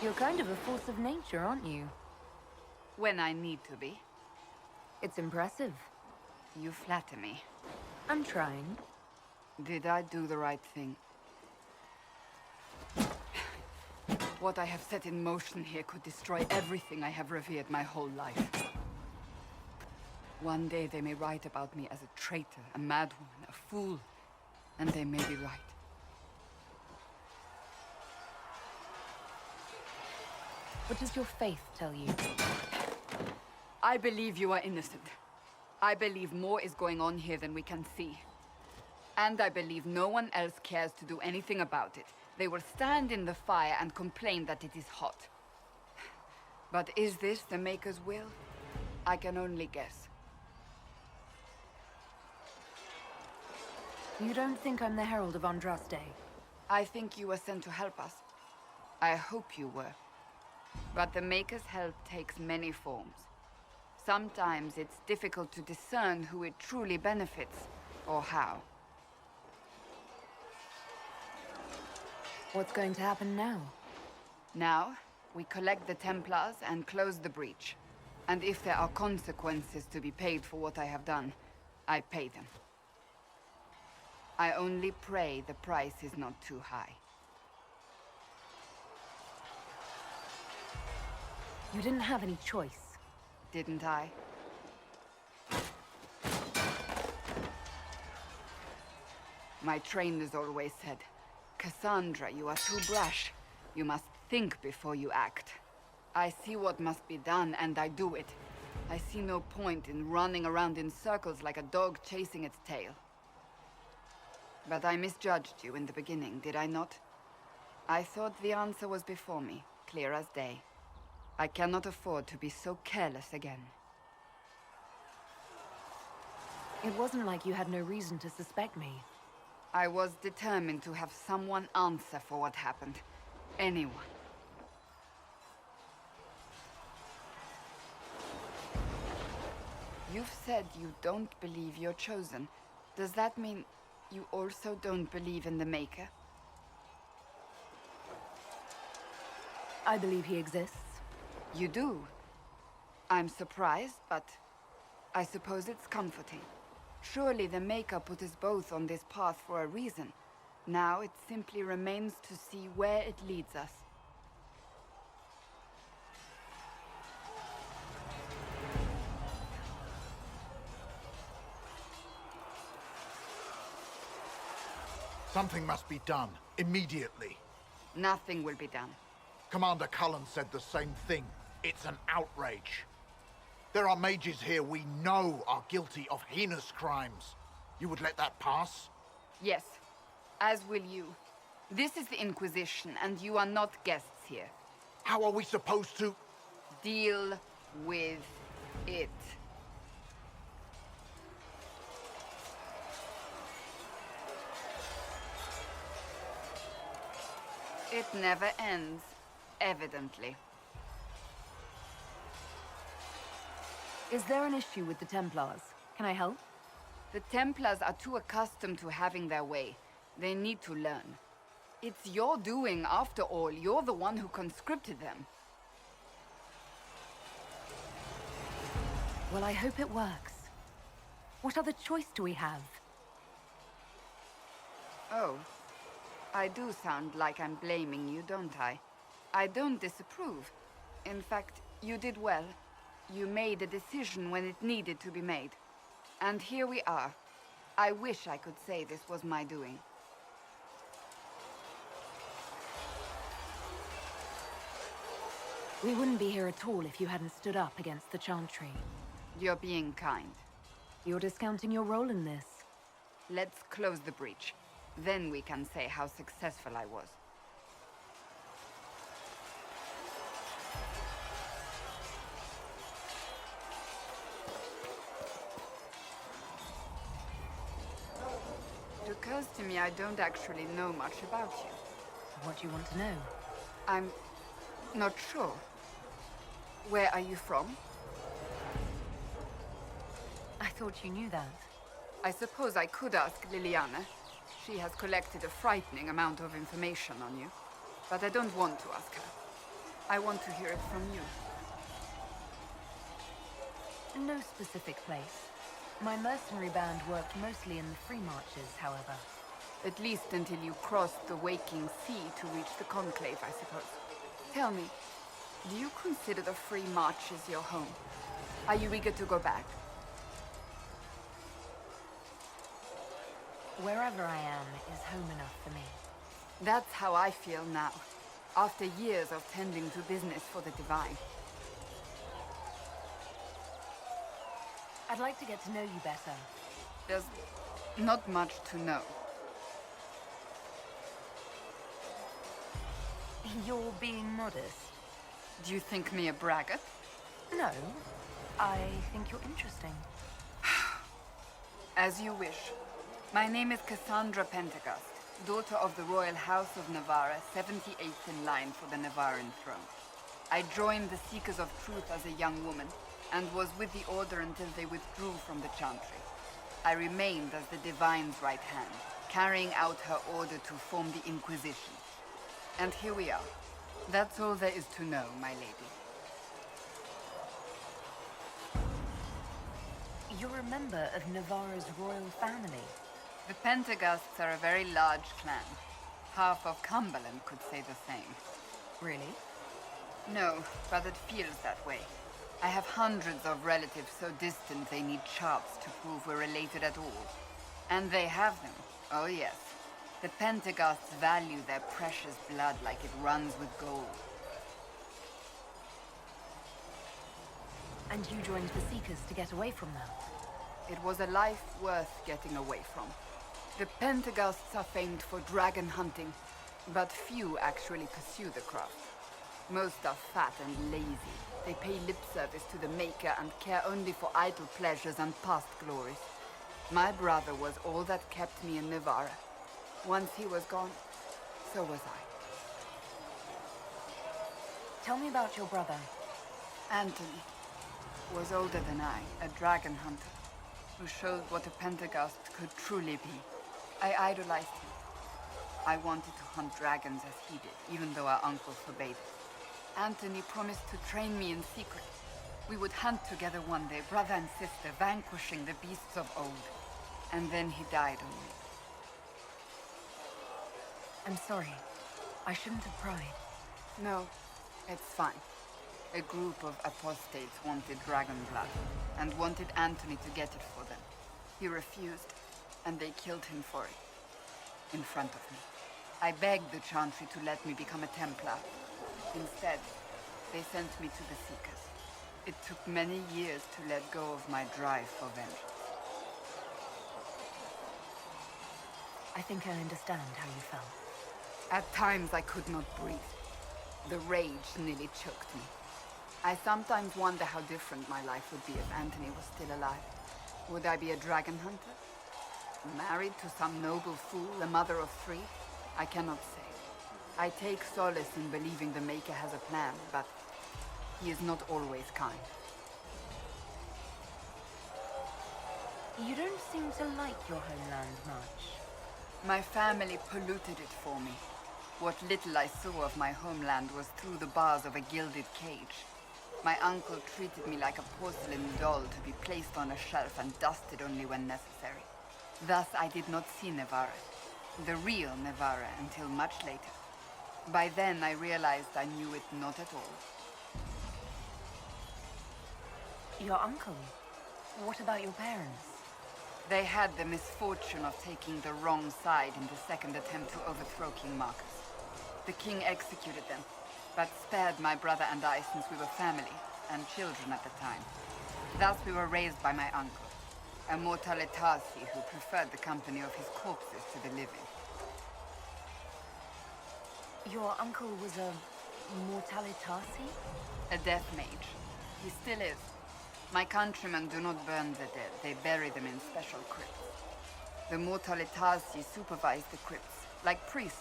You're kind of a force of nature, aren't you? When I need to be. It's impressive. You flatter me. I'm trying. Did I do the right thing? What I have set in motion here could destroy everything I have revered my whole life. One day they may write about me as a traitor, a madwoman, a fool, and they may be right. What does your faith tell you? I believe you are innocent. I believe more is going on here than we can see. And I believe no one else cares to do anything about it. They will stand in the fire and complain that it is hot. But is this the Maker's will? I can only guess. You don't think I'm the Herald of Andraste? I think you were sent to help us. I hope you were. But the Maker's help takes many forms. Sometimes it's difficult to discern who it truly benefits, or how. What's going to happen now? Now, we collect the Templars and close the breach. And if there are consequences to be paid for what I have done, I pay them. I only pray the price is not too high. You didn't have any choice. Didn't I? My trainers always said, Cassandra, you are too brash. You must think before you act. I see what must be done, and I do it. I see no point in running around in circles like a dog chasing its tail. But I misjudged you in the beginning, did I not? I thought the answer was before me, clear as day. I cannot afford to be so careless again. It wasn't like you had no reason to suspect me. I was determined to have someone answer for what happened. Anyone. You've said you don't believe you're chosen. Does that mean you also don't believe in the Maker? I believe he exists. You do? I'm surprised, but I suppose it's comforting. Surely the Maker put us both on this path for a reason. Now it simply remains to see where it leads us. Something must be done, immediately. Nothing will be done. Commander Cullen said the same thing. It's an outrage. There are mages here we know are guilty of heinous crimes. You would let that pass? Yes, as will you. This is the Inquisition, and you are not guests here. How are we supposed to... Deal with it. It never ends, evidently. Is there an issue with the Templars? Can I help? The Templars are too accustomed to having their way. They need to learn. It's your doing, after all. You're the one who conscripted them. Well, I hope it works. What other choice do we have? Oh. I do sound like I'm blaming you, don't I? I don't disapprove. In fact, you did well. You made a decision when it needed to be made. And here we are. I wish I could say this was my doing. We wouldn't be here at all if you hadn't stood up against the Chantry. You're being kind. You're discounting your role in this. Let's close the breach. Then we can say how successful I was. It occurs to me I don't actually know much about you. What do you want to know? I'm not sure. Where are you from? I thought you knew that. I suppose I could ask Liliana. She has collected a frightening amount of information on you. But I don't want to ask her. I want to hear it from you. No specific place. My mercenary band worked mostly in the free marches, however. At least until you crossed the waking sea to reach the Conclave, I suppose. Tell me, do you consider the free marches your home? Are you eager to go back? Wherever I am is home enough for me. That's how I feel now, after years of tending to business for the Divine. I'd like to get to know you better. There's not much to know. You're being modest. Do you think me a braggart? No, I think you're interesting. As you wish. My name is Cassandra Pentecost, daughter of the Royal House of Navarra, 78th in line for the Navarran throne. I joined the Seekers of Truth as a young woman, and was with the Order until they withdrew from the Chantry. I remained as the Divine's right hand, carrying out her order to form the Inquisition. And here we are. That's all there is to know, my lady. You're a member of Navarra's royal family. The Pentecosts are a very large clan. Half of Cumberland could say the same. Really? No, but it feels that way. I have hundreds of relatives so distant they need charts to prove we're related at all. And they have them. Oh yes. The Pentecosts value their precious blood like it runs with gold. And you joined the Seekers to get away from them? It was a life worth getting away from. The Pentecosts are famed for dragon hunting, but few actually pursue the craft. Most are fat and lazy. They pay lip service to the Maker and care only for idle pleasures and past glories. My brother was all that kept me in Navarra. Once he was gone, so was I. Tell me about your brother. Anthony was older than I, a dragon hunter, who showed what a Pentecost could truly be. I idolized him. I wanted to hunt dragons as he did, even though our uncle forbade it. Anthony promised to train me in secret. We would hunt together one day, brother and sister, vanquishing the beasts of old. And then he died on me. I'm sorry. I shouldn't have pried. No, it's fine. A group of apostates wanted dragon blood, and wanted Anthony to get it for them. He refused, and they killed him for it. In front of me. I begged the Chantry to let me become a Templar. Instead, they sent me to the Seekers. It took many years to let go of my drive for vengeance. I think I understand how you felt. At times I could not breathe. The rage nearly choked me. I sometimes wonder how different my life would be if Anthony was still alive. Would I be a dragon hunter? Married to some noble fool, a mother of 3? I cannot say. I take solace in believing the Maker has a plan, but he is not always kind. You don't seem to like your homeland much. My family polluted it for me. What little I saw of my homeland was through the bars of a gilded cage. My uncle treated me like a porcelain doll to be placed on a shelf and dusted only when necessary. Thus I did not see Navarra, the real Navarra, until much later. By then I realized I knew it not at all. Your uncle? What about your parents? They had the misfortune of taking the wrong side in the second attempt to overthrow King Marcus. The king executed them, but spared my brother and I since we were family, and children at the time. Thus we were raised by my uncle, a mortalitasi who preferred the company of his corpses to the living. Your uncle was a mortalitasi? A death mage. He still is. My countrymen do not burn the dead, they bury them in special crypts. The mortalitasi supervise the crypts, like priests.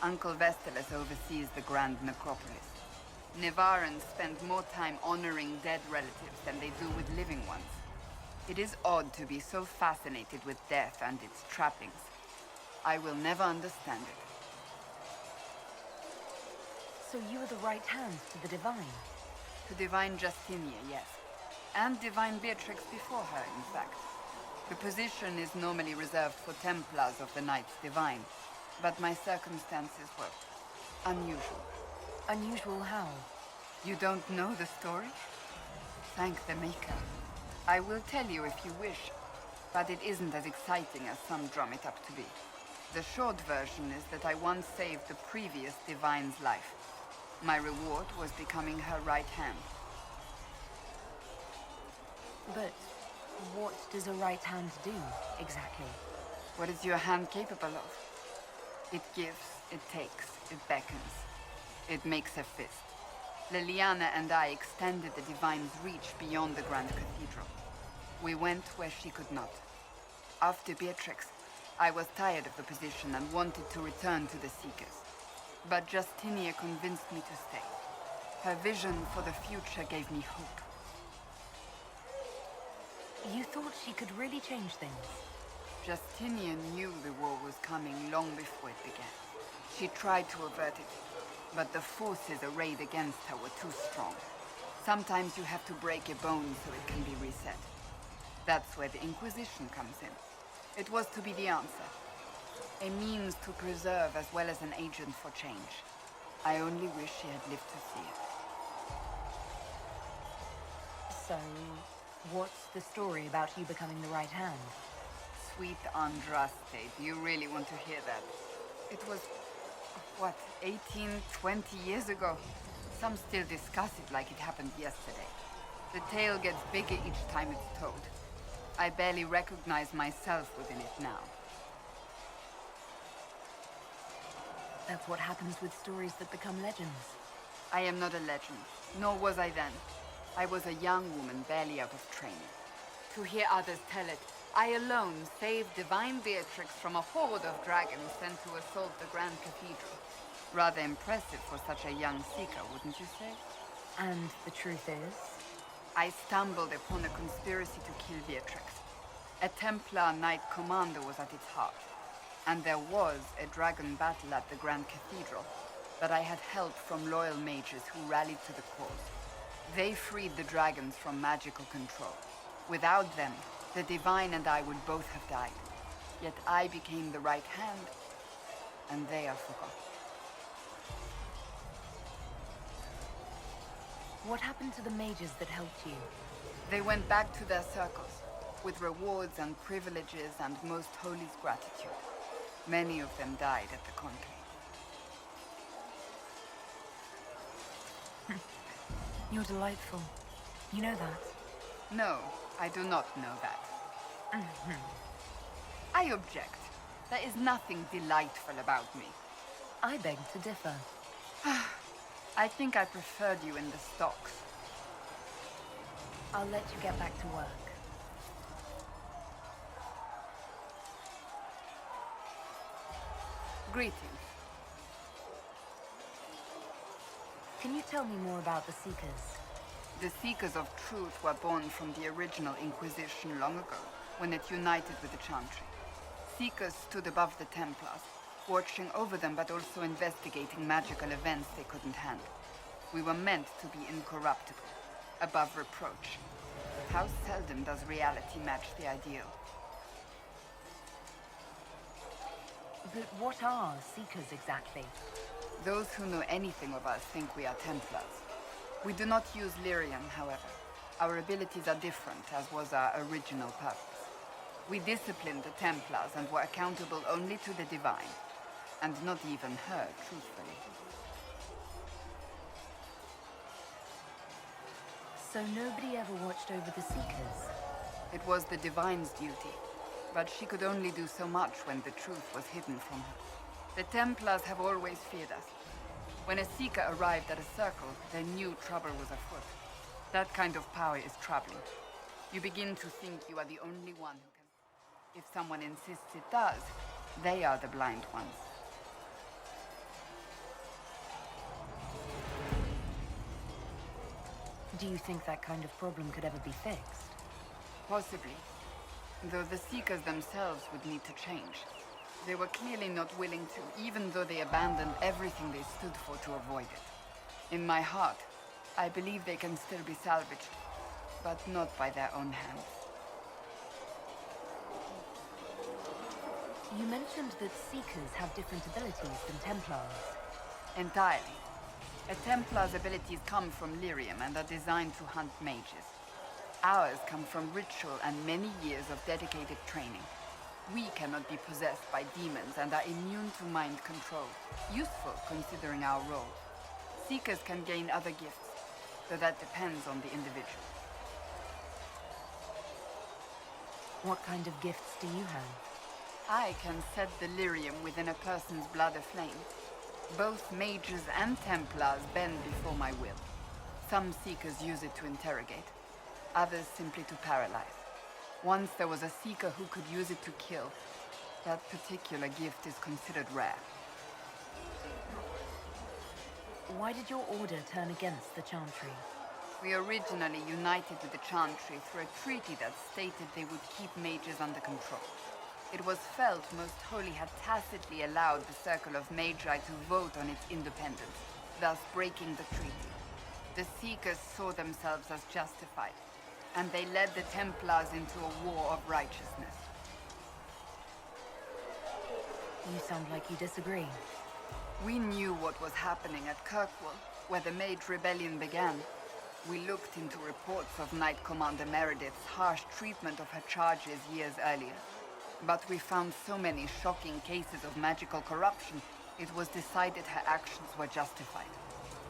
Uncle Vestalis oversees the grand necropolis. Navarrans spend more time honoring dead relatives than they do with living ones. It is odd to be so fascinated with death and its trappings. I will never understand it. So you were the right hand to the Divine? To Divine Justinia, yes. And Divine Beatrix before her, in fact. The position is normally reserved for Templars of the Knights Divine, but my circumstances were unusual. Unusual how? You don't know the story? Thank the Maker. I will tell you if you wish, but it isn't as exciting as some drum it up to be. The short version is that I once saved the previous Divine's life. My reward was becoming her right hand. But what does a right hand do, exactly? What is your hand capable of? It gives, it takes, it beckons. It makes a fist. Liliana and I extended the Divine's reach beyond the Grand Cathedral. We went where she could not. After Beatrix, I was tired of the position and wanted to return to the Seekers. But Justinia convinced me to stay. Her vision for the future gave me hope. You thought she could really change things? Justinian knew the war was coming long before it began. She tried to avert it, but the forces arrayed against her were too strong. Sometimes you have to break a bone so it can be reset. That's where the Inquisition comes in. It was to be the answer. A means to preserve as well as an agent for change. I only wish she had lived to see it. So, what's the story about you becoming the right hand? Sweet Andraste, do you really want to hear that? It was, what, 18, 20 years ago? Some still discuss it like it happened yesterday. The tale gets bigger each time it's told. I barely recognize myself within it now. That's what happens with stories that become legends. I am not a legend, nor was I then. I was a young woman barely out of training. To hear others tell it, I alone saved Divine Beatrix from a horde of dragons sent to assault the Grand Cathedral. Rather impressive for such a young seeker, wouldn't you say? And the truth is? I stumbled upon a conspiracy to kill Beatrix. A Templar Knight Commander was at its heart. And there was a dragon battle at the Grand Cathedral, but I had help from loyal mages who rallied to the cause. They freed the dragons from magical control. Without them, the Divine and I would both have died. Yet I became the right hand, and they are forgotten. What happened to the mages that helped you? They went back to their circles, with rewards and privileges and Most Holy's gratitude. Many of them died at the conclave. You're delightful. You know that? No, I do not know that. I object. There is nothing delightful about me. I beg to differ. I think I preferred you in the stocks. I'll let you get back to work. Greetings. Can you tell me more about the Seekers? The Seekers of Truth were born from the original Inquisition long ago, when it united with the Chantry. Seekers stood above the Templars, watching over them but also investigating magical events they couldn't handle. We were meant to be incorruptible, above reproach. How seldom does reality match the ideal? But what are Seekers exactly? Those who know anything of us think we are Templars. We do not use lyrium, however. Our abilities are different, as was our original purpose. We disciplined the Templars and were accountable only to the Divine. And not even her, truthfully. So nobody ever watched over the Seekers? It was the Divine's duty, but she could only do so much when the truth was hidden from her. The Templars have always feared us. When a Seeker arrived at a circle, they knew trouble was afoot. That kind of power is troubling. You begin to think you are the only one who can. If someone insists it does, they are the blind ones. Do you think that kind of problem could ever be fixed? Possibly. Though the Seekers themselves would need to change. They were clearly not willing to, even though they abandoned everything they stood for to avoid it. In my heart, I believe they can still be salvaged, but not by their own hands. You mentioned that Seekers have different abilities than Templars. Entirely. A Templar's abilities come from lyrium and are designed to hunt mages. Ours come from ritual and many years of dedicated training. We cannot be possessed by demons and are immune to mind control. Useful considering our role. Seekers can gain other gifts, though that depends on the individual. What kind of gifts do you have? I can set the lyrium within a person's blood aflame. Both mages and Templars bend before my will. Some Seekers use it to interrogate, others simply to paralyze. Once there was a Seeker who could use it to kill. That particular gift is considered rare. Why did your order turn against the Chantry? We originally united with the Chantry through a treaty that stated they would keep mages under control. It was felt Most Holy had tacitly allowed the Circle of Magi to vote on its independence, thus breaking the treaty. The Seekers saw themselves as justified, and they led the Templars into a war of righteousness. You sound like you disagree. We knew what was happening at Kirkwall, where the Mage Rebellion began. We looked into reports of Knight Commander Meredith's harsh treatment of her charges years earlier. But we found so many shocking cases of magical corruption, it was decided her actions were justified.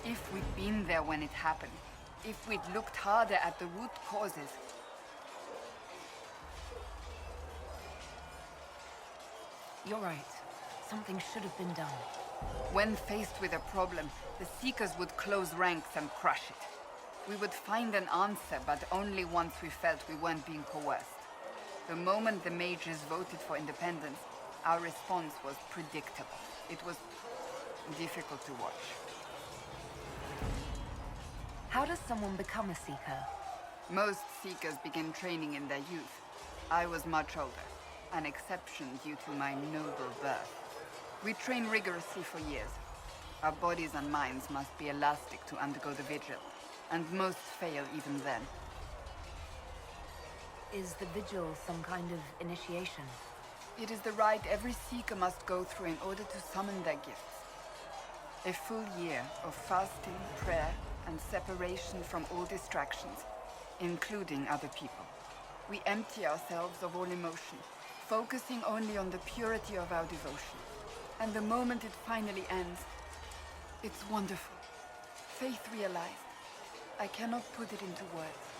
If we'd been there when it happened, if we'd looked harder at the root causes. You're right. Something should have been done. When faced with a problem, the Seekers would close ranks and crush it. We would find an answer, but only once we felt we weren't being coerced. The moment the mages voted for independence, our response was predictable. It was difficult to watch. How does someone become a Seeker? Most Seekers begin training in their youth. I was much older, an exception due to my noble birth. We train rigorously for years. Our bodies and minds must be elastic to undergo the vigil, and most fail even then. Is the vigil some kind of initiation? It is the rite every Seeker must go through in order to summon their gifts. A full year of fasting, prayer, and separation from all distractions, including other people. We empty ourselves of all emotion, focusing only on the purity of our devotion. And the moment it finally ends, it's wonderful. Faith realized. I cannot put it into words.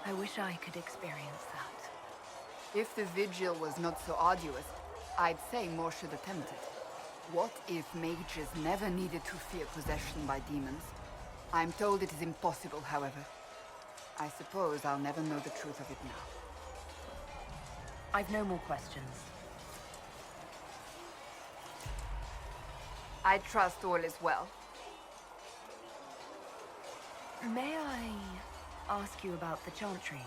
I wish I could experience that. If the vigil was not so arduous, I'd say more should attempt it. What if mages never needed to fear possession by demons? I'm told it is impossible, however. I suppose I'll never know the truth of it now. I've no more questions. I trust all is well. May I ask you about the Chantry?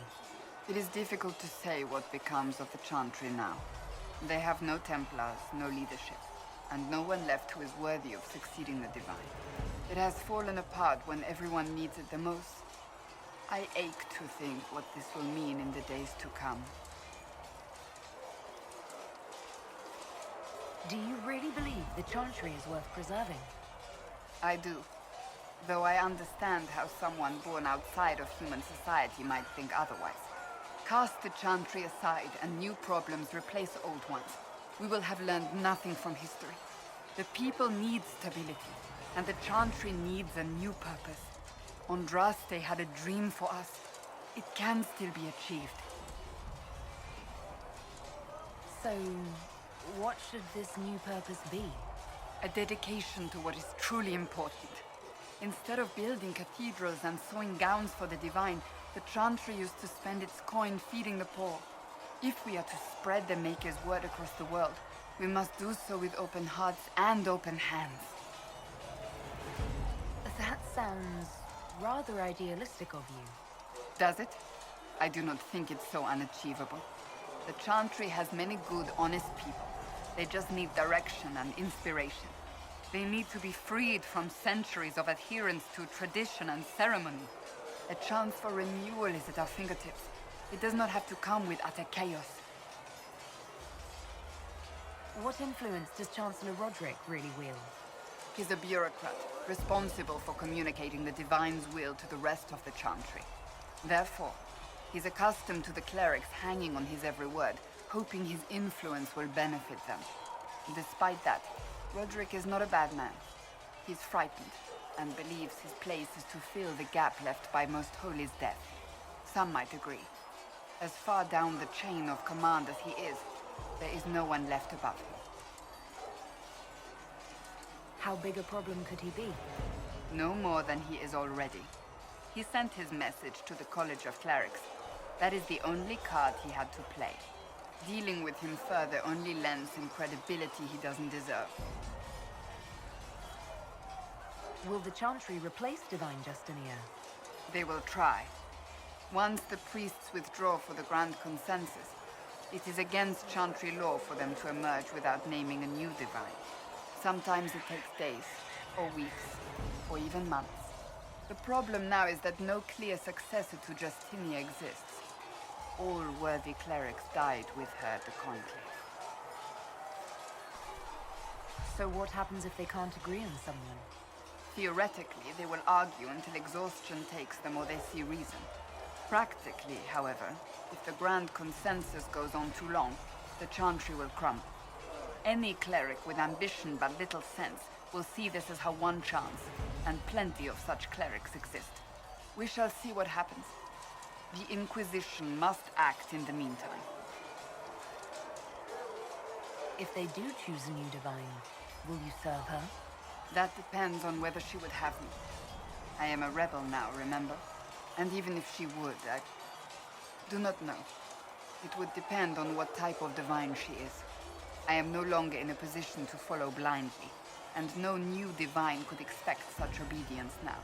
It is difficult to say what becomes of the Chantry now. They have no Templars, no leadership, and no one left who is worthy of succeeding the Divine. It has fallen apart when everyone needs it the most. I ache to think what this will mean in the days to come. Do you really believe the Chantry is worth preserving? I do. Though I understand how someone born outside of human society might think otherwise. Cast the Chantry aside and new problems replace old ones. We will have learned nothing from history. The people need stability, and the Chantry needs a new purpose. Andraste had a dream for us. It can still be achieved. So, what should this new purpose be? A dedication to what is truly important. Instead of building cathedrals and sewing gowns for the Divine, the Chantry used to spend its coin feeding the poor. If we are to spread the Maker's word across the world, we must do so with open hearts and open hands. That sounds rather idealistic of you. Does it? I do not think it's so unachievable. The Chantry has many good, honest people. They just need direction and inspiration. They need to be freed from centuries of adherence to tradition and ceremony. A chance for renewal is at our fingertips. It does not have to come with utter chaos. What influence does Chancellor Roderick really wield? He's a bureaucrat, responsible for communicating the Divine's will to the rest of the Chantry. Therefore, he's accustomed to the clerics hanging on his every word, hoping his influence will benefit them. Despite that, Roderick is not a bad man. He's frightened, and believes his place is to fill the gap left by Most Holy's death. Some might agree. As far down the chain of command as he is, there is no one left above him. How big a problem could he be? No more than he is already. He sent his message to the College of Clerics. That is the only card he had to play. Dealing with him further only lends him credibility he doesn't deserve. Will the Chantry replace Divine Justinia? They will try. Once the priests withdraw for the Grand Consensus, it is against Chantry law for them to emerge without naming a new Divine. Sometimes it takes days, or weeks, or even months. The problem now is that no clear successor to Justinia exists. All worthy clerics died with her at the Conclave. So what happens if they can't agree on someone? Theoretically, they will argue until exhaustion takes them or they see reason. Practically, however, if the Grand Consensus goes on too long, the Chantry will crumble. Any cleric with ambition but little sense will see this as her one chance, and plenty of such clerics exist. We shall see what happens. The Inquisition must act in the meantime. If they do choose a new Divine, will you serve her? That depends on whether she would have me. I am a rebel now, remember? And even if she would, I do not know. It would depend on what type of Divine she is. I am no longer in a position to follow blindly, and no new Divine could expect such obedience now.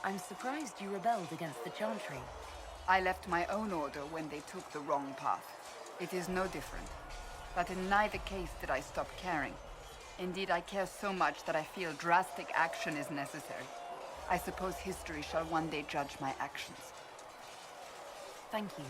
I'm surprised you rebelled against the Chantry. I left my own order when they took the wrong path. It is no different. But in neither case did I stop caring. Indeed, I care so much that I feel drastic action is necessary. I suppose history shall one day judge my actions. Thank you.